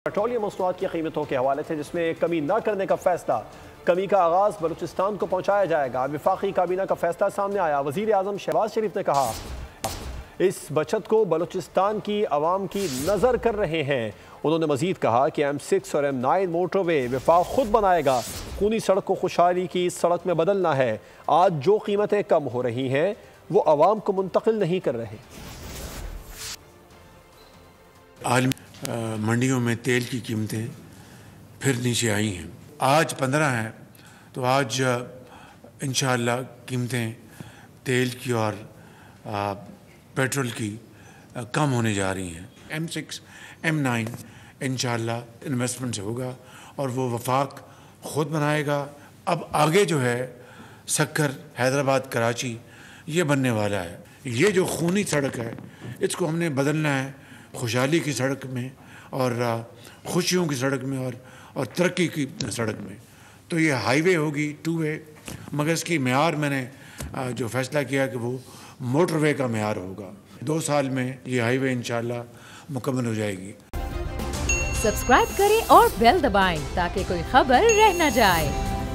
Petroleum मसनूआत की कीमतों के हवाले से जिसमें कमी न करने का फैसला, कमी का आगाज बलूचिस्तान को पहुँचाया जाएगा। वफाकी काबीना का फैसला सामने आया। वज़ीर आज़म शहबाज शरीफ ने कहा इस बचत को बलूचिस्तान की आवाम की नज़र कर रहे हैं। उन्होंने मजीद कहा कि M6 और M9 मोटरवे वफाक खुद बनाएगा। खूनी सड़क को खुशहाली की सड़क में बदलना है। आज जो कीमतें कम हो रही हैं वो आवाम को मुंतकिल नहीं कर रहे। मंडियों में तेल की कीमतें फिर नीचे आई हैं। आज 15 है तो आज इंशाअल्लाह कीमतें तेल की और पेट्रोल की कम होने जा रही हैं। M6 M9 इंशाअल्लाह इन्वेस्टमेंट से होगा और वो वफाक ख़ुद बनाएगा। अब आगे जो है सक्कर हैदराबाद कराची ये बनने वाला है। ये जो खूनी सड़क है इसको हमने बदलना है खुशहाली की सड़क में और खुशियों की सड़क में और तरक्की की सड़क में। तो ये हाईवे होगी 2 वे, मगर इसकी मेयार मैंने जो फैसला किया कि वो मोटरवे का मेयार होगा। 2 साल में ये हाईवे इंशाल्लाह मुकम्मल हो जाएगी। सब्सक्राइब करें और बेल दबाएं ताकि कोई खबर रह न जाए।